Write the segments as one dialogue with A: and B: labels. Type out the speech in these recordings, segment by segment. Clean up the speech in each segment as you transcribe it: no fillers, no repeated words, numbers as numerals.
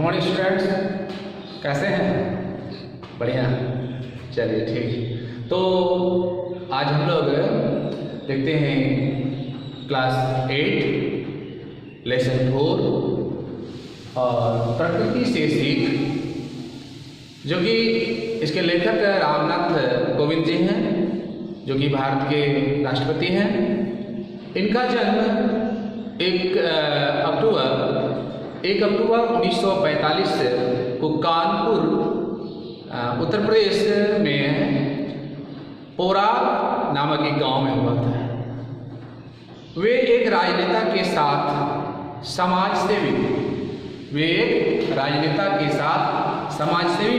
A: Morning students, कैसे हैं? बढ़िया, चलिए ठीक। तो आज हम लोग देखते हैं क्लास 8 लेसन 4 और प्रकृति से सीख, जो कि इसके लेखक रामनाथ कोविंद जी हैं, जो कि भारत के राष्ट्रपति हैं। इनका जन्म 1 अक्टूबर 1945 को कानपुर उत्तर प्रदेश में पोराग नामक एक गांव में हुआ था। वे एक राजनेता के साथ समाजसेवी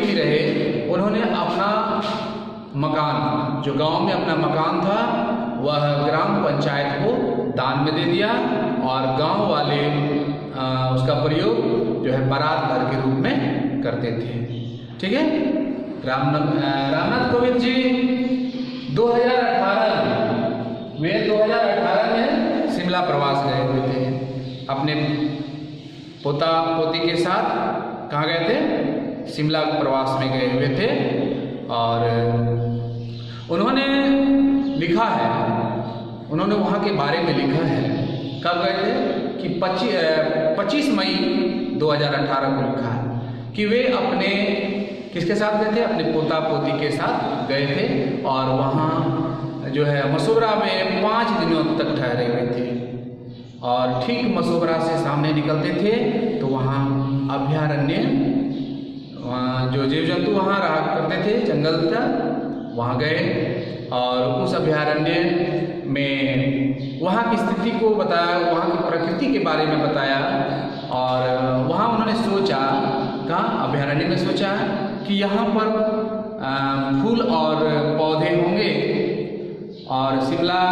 A: भी रहे। उन्होंने अपना मकान, जो गांव में अपना मकान था, वह ग्राम पंचायत को दान में दे दिया और गांव वाले उसका प्रयोग जो है बारात घर के रूप में करते थे। ठीक है। रामनाथ कोविंद जी 2018 में शिमला प्रवास गए हुए थे। अपने पोता पोती के साथ कहाँ गए थे? शिमला प्रवास में गए हुए थे। और उन्होंने लिखा है, उन्होंने वहाँ के बारे में लिखा है। कब गए थे? कि 25 मई 2018 को लिखा है कि वे अपने किसके साथ गए थे? अपने पोता पोती के साथ गए थे और वहाँ जो है मसूबरा में 5 दिनों तक ठहरे हुए थे। और ठीक मसूबरा से सामने निकलते थे तो वहाँ अभयारण्य, जो जीव जंतु वहाँ रहा करते थे, जंगल था, वहाँ गए और उस अभयारण्य में वहाँ की स्थिति को बताया, वहाँ की प्रकृति के बारे में बताया। और वहाँ उन्होंने सोचा, कहाँ अभयारण्य में सोचा कि यहाँ पर फूल और पौधे होंगे और शिमला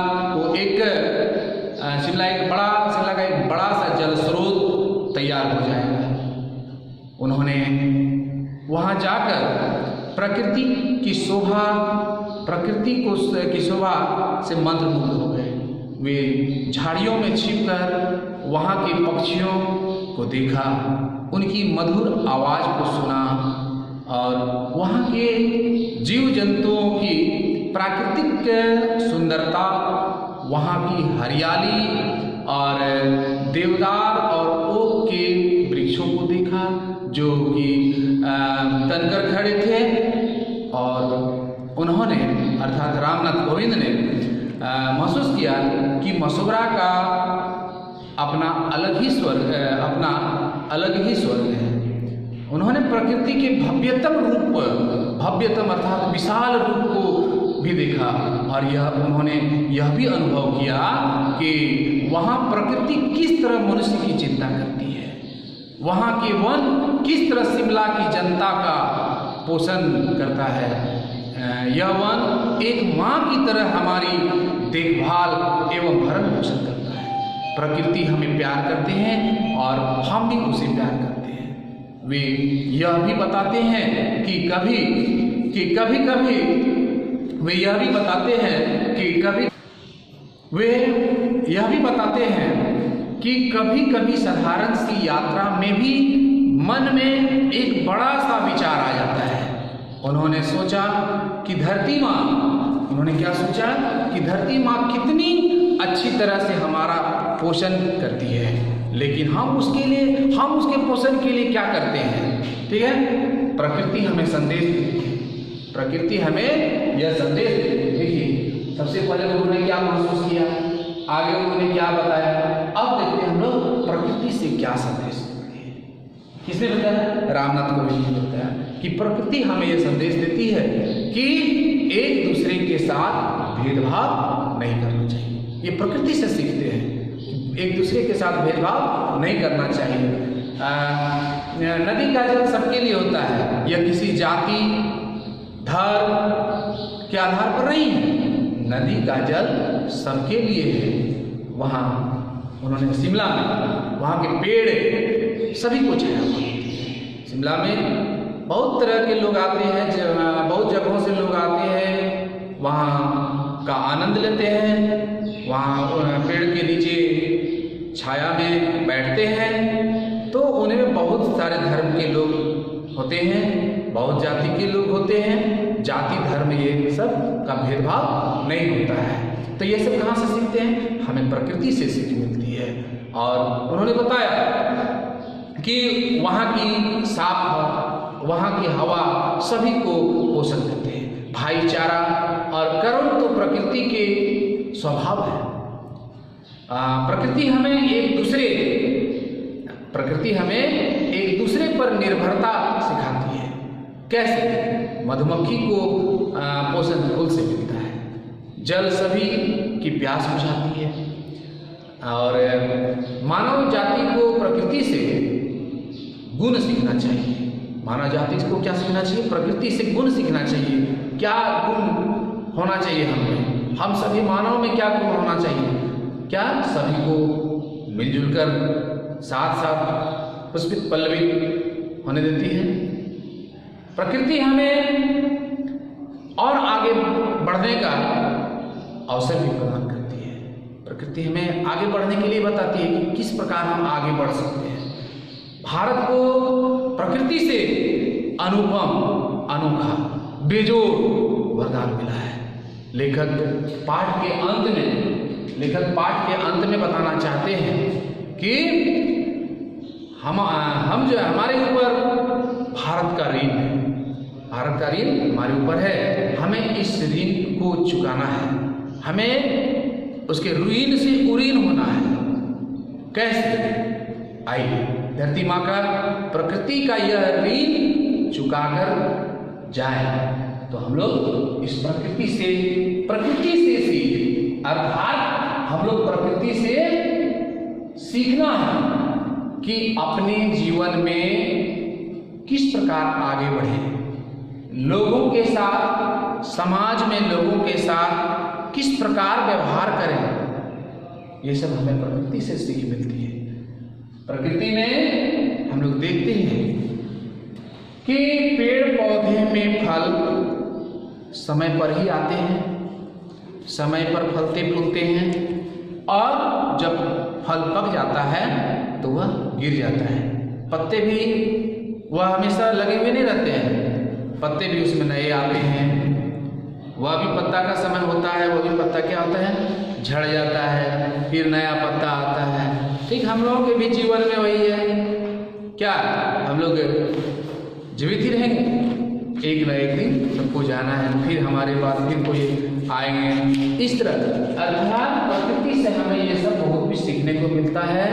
A: का एक बड़ा सा जल स्रोत तैयार हो जाएगा। उन्होंने वहाँ जाकर प्रकृति की शोभा से मंत्रमुग्ध हो गए। वे झाड़ियों में छिपकर वहाँ के पक्षियों को देखा, उनकी मधुर आवाज़ को सुना और वहाँ के जीव जंतुओं की प्राकृतिक सुंदरता, वहाँ की हरियाली और देवदार और ओक के वृक्षों को देखा, जो कि तनकर खड़े थे। और उन्होंने, अर्थात रामनाथ कोविंद ने महसूस किया कि मसूबरा का अपना अलग ही स्वर्ग है। उन्होंने प्रकृति के भव्यतम अर्थात विशाल रूप को भी देखा और उन्होंने यह भी अनुभव किया कि वहाँ प्रकृति किस तरह मनुष्य की चिंता करती है, वहाँ के वन किस तरह शिमला की जनता का पोषण करता है। यह वन एक माँ की तरह हमारी देखभाल एवं भरण पोषण करता है। प्रकृति हमें प्यार करते हैं और हम भी उसे प्यार करते हैं। वे यह भी बताते हैं कि कभी कभी साधारण सी यात्रा में भी मन में एक बड़ा सा विचार आ जाता है। उन्होंने सोचा कि धरती माँ कितनी अच्छी तरह से हमारा पोषण करती है, लेकिन हम उसके पोषण के लिए क्या करते हैं? ठीक है। प्रकृति हमें संदेश देती है, प्रकृति हमें यह संदेश देती है। देखिए, सबसे पहले उन्होंने क्या महसूस किया, आगे उन्होंने क्या बताया। अब देखते हैं हम लोग प्रकृति से क्या संदेश देती है। किसने बताया? रामनाथ कोविंद ने बताया कि प्रकृति हमें यह संदेश देती है कि एक दूसरे के साथ भेदभाव नहीं करना चाहिए। ये प्रकृति से सीखते हैं, एक दूसरे के साथ भेदभाव नहीं करना चाहिए। नदी का जल सबके लिए होता है, यह किसी जाति धर्म के आधार पर नहीं है। नदी का जल सबके लिए है। वहाँ उन्होंने शिमला में वहाँ के पेड़ सभी को छाया हुआ है। शिमला में बहुत तरह के लोग आते हैं, बहुत जगहों से लोग आते हैं, वहाँ का आनंद लेते हैं, वहाँ पेड़ के नीचे छाया में बैठते हैं। तो उन्हें बहुत सारे धर्म के होते हैं, बहुत जाति के लोग होते हैं, जाति धर्म ये सब का भेदभाव नहीं होता है। तो ये सब कहाँ से सीखते हैं? हमें प्रकृति से सीख मिलती है। और उन्होंने बताया कि वहाँ की साफ, वहाँ की हवा सभी को पोषण देते हैं। भाईचारा और करुण तो प्रकृति के स्वभाव है। प्रकृति हमें एक दूसरे पर निर्भरता सिखाती है। कैसे? मधुमक्खी को पोषण फूल से मिलता है, जल सभी की प्यास बुझाती है। और मानव जाति को प्रकृति से गुण सीखना चाहिए। मानव जाति को क्या सीखना चाहिए? प्रकृति से गुण सीखना चाहिए। क्या गुण होना चाहिए हमें? हम सभी मानव में क्या गुण होना चाहिए? क्या सभी को मिलजुल कर साथ साथ पुष्पित पल्लवित होने देती है। प्रकृति हमें और आगे बढ़ने का अवसर भी प्रदान करती है। प्रकृति हमें आगे बढ़ने के लिए बताती है कि किस प्रकार हम आगे बढ़ सकते हैं। भारत को प्रकृति से अनुपम, अनोखा, बेजोड़ वरदान मिला है। लेखक पाठ के अंत में बताना चाहते हैं कि हम जो है, हमारे ऊपर भारत का ऋण है। भारत का ऋण हमारे ऊपर है। हमें इस ऋण को चुकाना है। हमें उसके ऋण से उऋण होना है। कैसे? आइए धरती माँ का, प्रकृति का यह ऋण चुकाकर जाए तो हम लोग इस प्रकृति से सीख, अर्थात हम लोग प्रकृति से सीखना है कि अपने जीवन में किस प्रकार आगे बढ़े, लोगों के साथ, समाज में लोगों के साथ किस प्रकार व्यवहार करें। ये सब हमें प्रकृति से सीख मिलती है। प्रकृति में हम लोग देखते हैं कि पेड़ पौधे में फल समय पर ही आते हैं, समय पर फलते फूलते हैं, और जब फल पक जाता है तो वह गिर जाता है। पत्ते भी वह हमेशा लगे हुए नहीं रहते हैं, पत्ते भी उसमें नए आते हैं। वह भी पत्ता का समय होता है, वह भी पत्ता क्या होता है, झड़ जाता है, फिर नया पत्ता आता है। ठीक हम लोगों के भी जीवन में वही है। क्या हम लोग जीवित ही रहेंगे? एक न एक दिन सबको जाना है, फिर हमारे पास फिर कोई आएंगे। इस तरह अर्थात प्रकृति से हमें ये सब बहुत कुछ सीखने को मिलता है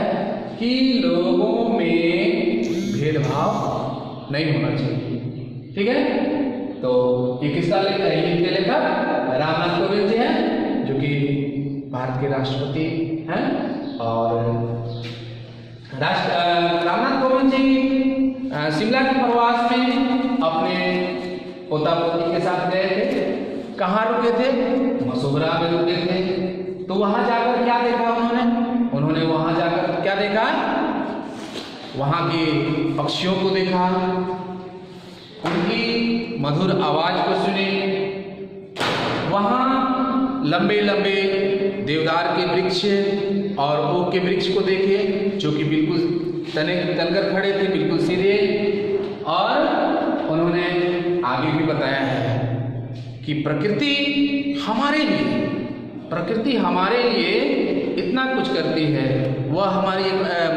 A: कि लोगों में भेदभाव नहीं होना चाहिए। ठीक है? तो ये किसका लेखक है? ये लेखक रामनाथ कोविंद जी हैं, जो कि भारत के राष्ट्रपति हैं। और रामनाथ कोविंद जी शिमला के प्रवास में अपने पोता पोती के साथ गए थे। कहाँ रुके थे? मसोबरा में रुके थे। तो वहां जाकर क्या देखा उन्होंने वहां जाकर क्या देखा? वहां के पक्षियों को देखा, उनकी मधुर आवाज को सुने। वहां लंबे लंबे देवदार के वृक्ष और ओक के वृक्ष को देखे, जो कि बिल्कुल तनकर खड़े थे, बिल्कुल सीधे। और उन्होंने आगे भी बताया है कि प्रकृति हमारे लिए इतना कुछ करती है। वह हमारी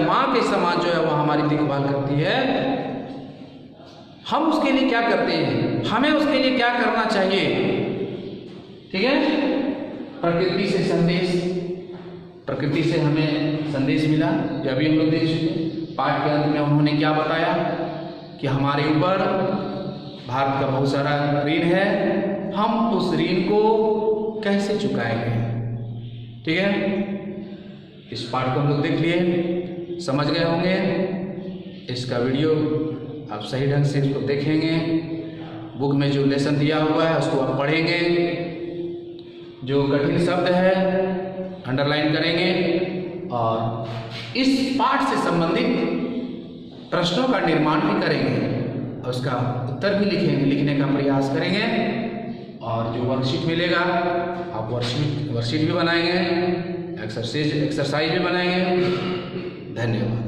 A: माँ के समान जो है वह हमारी देखभाल करती है। हम उसके लिए क्या करते हैं? हमें उसके लिए क्या करना चाहिए? ठीक है? प्रकृति से हमें संदेश मिला, यह भी हम लोग देख चुके। पाठ के अंत में उन्होंने क्या बताया कि हमारे ऊपर भारत का बहुत सारा ऋण है, हम उस ऋण को कैसे चुकाएंगे। ठीक है? इस पाठ को हम लोग देख लिए, समझ गए होंगे। इसका वीडियो आप सही ढंग से इसको देखेंगे, बुक में जो लेसन दिया हुआ है उसको आप पढ़ेंगे, जो कठिन शब्द है अंडरलाइन करेंगे, और इस पाठ से संबंधित प्रश्नों का निर्माण भी करेंगे और उसका उत्तर भी लिखने का प्रयास करेंगे। और जो वर्कशीट मिलेगा आप वर्कशीट भी बनाएंगे, एक्सरसाइज भी बनाएंगे। धन्यवाद।